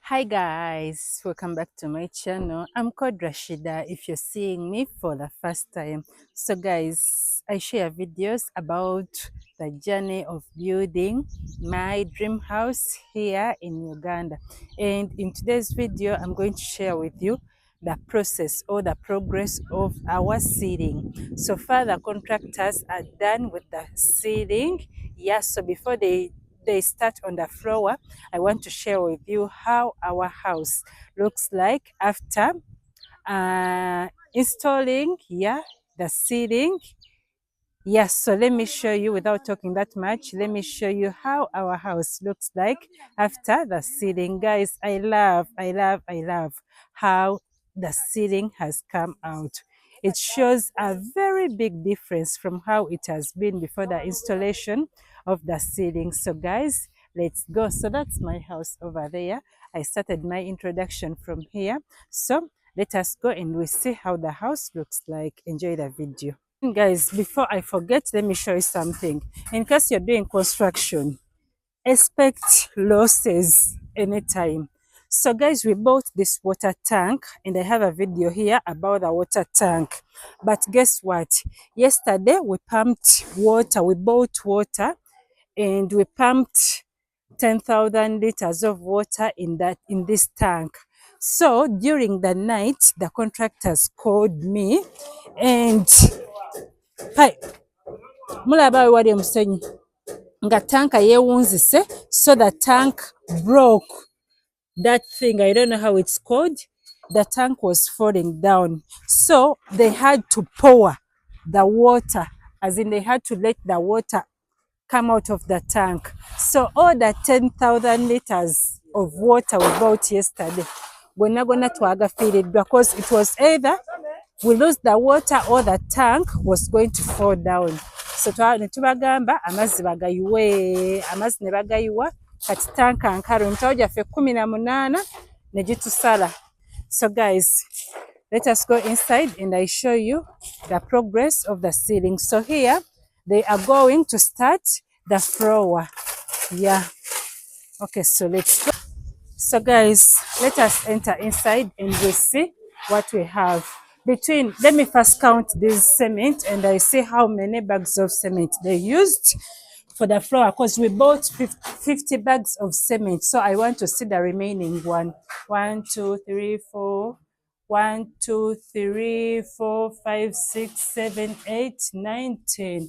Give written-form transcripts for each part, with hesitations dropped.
Hi guys, welcome back to my channel. I'm called Rashida if you're seeing me for the first time. So guys, I share videos about the journey of building my dream house here in Uganda. And in today's video, I'm going to share with you the process or the progress of our seeding. So far the contractors are done with the seeding. Yeah, so before they start on the floor, I want to share with you how our house looks like after installing, yeah, the ceiling. Yes, so let me show you without talking that much. Let me show you how our house looks like after the ceiling. Guys, I love how the ceiling has come out. It shows a very big difference from how it has been before the installation of the ceiling. So guys, let's go. So that's my house over there. I started my introduction from here. So let us go and we see how the house looks like. Enjoy the video. Guys, before I forget, let me show you something. In case you're doing construction, expect losses anytime. So guys, we bought this water tank and I have a video here about the water tank. But guess what? Yesterday we pumped water, we bought water and we pumped 10,000 liters of water in this tank. So during the night, the contractors called me and hi, mulaba we wali omusenyu nga tanka yeewunzise, so the tank broke. That thing, I don't know how it's called. The tank was falling down, so they had to pour the water, as in they had to let the water come out of the tank. So all the 10,000 liters of water we bought yesterday, gonna twagafiiriddwa because it was either we lose the water or the tank was going to fall down. So netubagamba amazzi bagayiwe, amazzi ne bagayiwa, kati tanka nkalu emitwalo gyaffe 18 ne gitusala. So guys, let us go inside and I show you the progress of the ceiling. So here they are going to start the floor. Yeah. Okay, so let's go. So guys, let us enter inside and we see what we have. Let me first count this cement and I see how many bags of cement they used for the floor, because we bought 50 bags of cement. So I want to see the remaining one. 1, 2, 3, 4. 1, 2, 3, 4, 5, 6, 7, 8, 9, 10,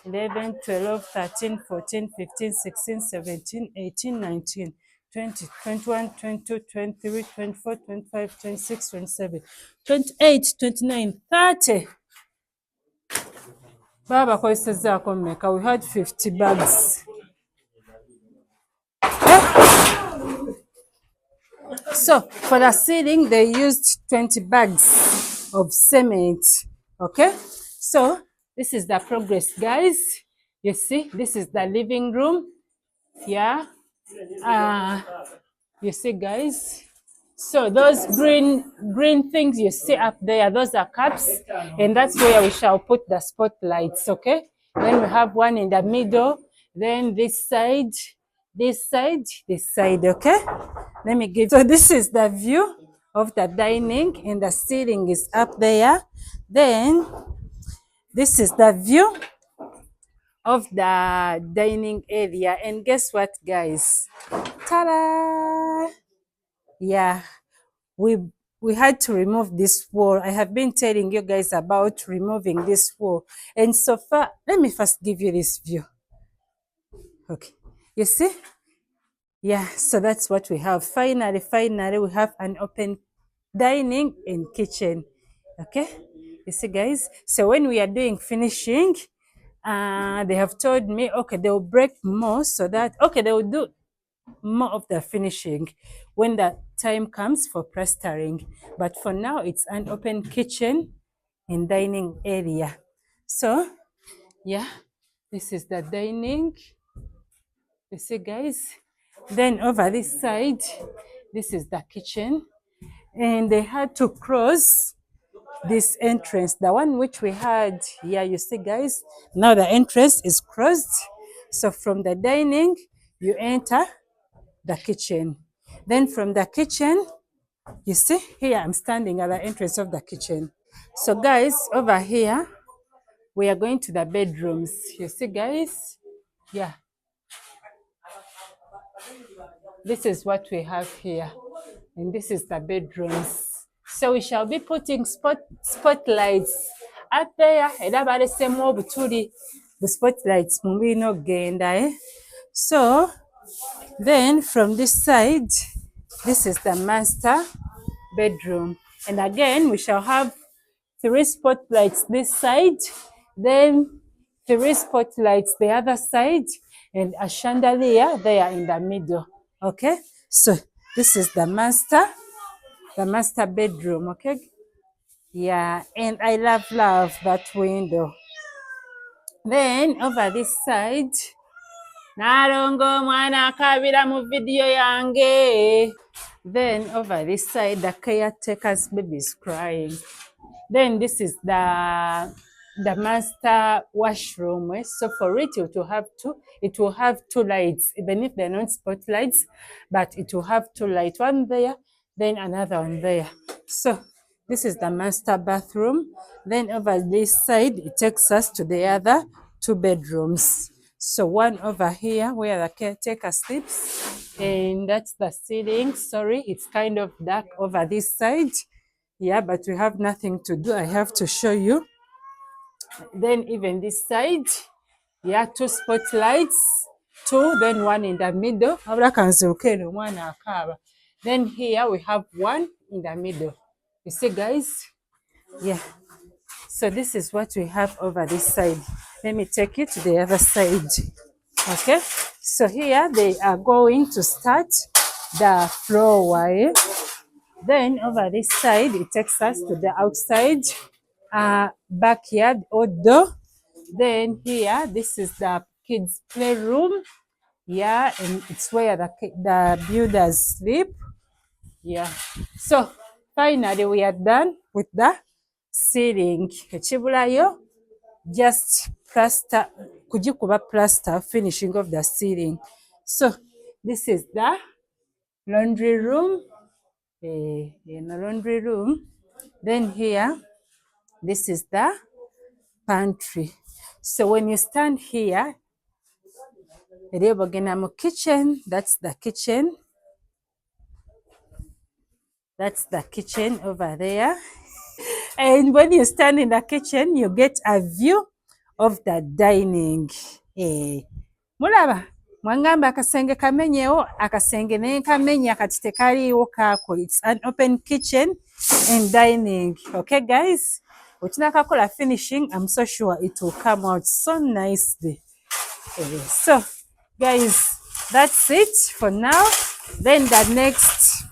11, 12, 13, 14, 15, 16, 17, 18, 19, 20, 21, 22, 23, 24, 25, 26, 27, 28, 29, 30. Baba bakozesezzaako mmeka? We had 50 bags. So for the ceiling, they used 20 bags of cement. Okay, so this is the progress, guys. You see, this is the living room. Yeah, you see, guys. So those green things you see up there, those are cups, and that's where we shall put the spotlights. Okay, then we have one in the middle, then this side, this side, this side. Okay, let me give. So this is the view of the dining, and the ceiling is up there. Then this is the view of the dining area, and guess what, guys? Ta-da! Yeah, we had to remove this wall. I have been telling you guys about removing this wall, and so far, let me first give you this view. Okay, you see? Yeah, so that's what we have. Finally, we have an open dining and kitchen. Okay, you see, guys? So when we are doing finishing, they have told me, okay, they will break more so that, okay, they will do more of the finishing when the time comes for plastering. But for now, it's an open kitchen and dining area. So, yeah, this is the dining. You see, guys? Then over this side, this is the kitchen. And they had to cross this entrance, the one which we had here. You see, guys? Now the entrance is crossed. So from the dining, you enter the kitchen. Then from the kitchen, you see, here I'm standing at the entrance of the kitchen. So guys, over here, we are going to the bedrooms. You see, guys? Yeah, this is what we have here. And this is the bedrooms. So we shall be putting spotlights up there. Era balesemu obutuli the spotlights mu bino genda. So then from this side, this is the master bedroom. And again, we shall have 3 spotlights this side, then 3 spotlights the other side, and a chandelier there in the middle. Okay, so this is the master bedroom. Okay, yeah, and I love that window. Then over this side, Narongo mwana akabira mu video yange. Then over this side, the caretaker's baby is crying. Then this is the master washroom. So for it will have two lights, even if they're not spotlights, but it will have 2 lights, one there, then another one there. So this is the master bathroom. Then over this side, it takes us to the other 2 bedrooms. So one over here where the caretaker sleeps, and that's the ceiling. Sorry, it's kind of dark over this side. Yeah, but we have nothing to do. I have to show you. Then even this side, yeah, 2 spotlights, 2, then 1 in the middle. Then here we have 1 in the middle. You see, guys? Yeah. So this is what we have over this side. Let me take you to the other side. Okay. So here they are going to start the floor. Then over this side, it takes us to the outside backyard outdoor. Then here, this is the kids' playroom. Yeah, and it's where the builders sleep. Yeah. So finally, we are done with the ceiling. Ekibulayo, just plaster, kugikuba plaster, finishing of the ceiling. So this is the laundry room. In the laundry room. Then here, this is the pantry. So when you stand here, kitchen, that's the kitchen. That's the kitchen over there. And when you stand in the kitchen, you get a view of the dining. Mulaba, mwangamba akasenge kamenyewo, akasenge ne kamenya kati tekaliwo kako. It's an open kitchen and dining. Okay, guys? Kakola finishing, I'm so sure it will come out so nicely. So, guys, that's it for now. Then the next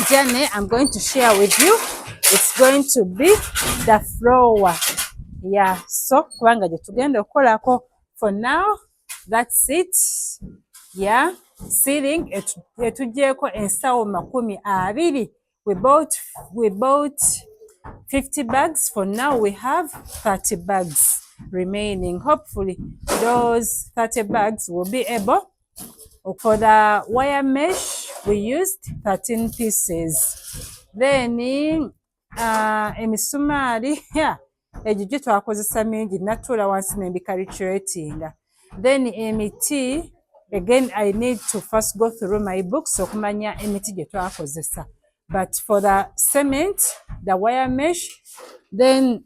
journey I'm going to share with you, it's going to be the floor. Yeah, so kubanga je tugenda okolako. For now, that's it. Yeah, ceiling etujeko ensawo 20. We bought 50 bags. For now, we have 30 bags remaining. Hopefully, those 30 bags will be able. For the wire mesh, we used 13 pieces. Then, emisumari, yeah, ejjo twakozesa mingi natula wansi nembicalculatinga. Then emiti, again, I need to first go through my books okumanya emiti gye twakozesa. But for the cement, the wire mesh, then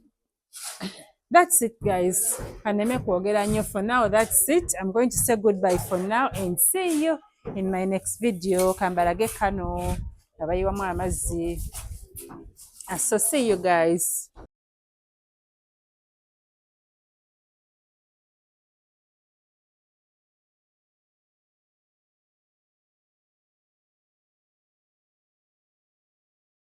that's it, guys. For now, that's it. I'm going to say goodbye for now and see you in my next video. Kambalage kano. So see you guys.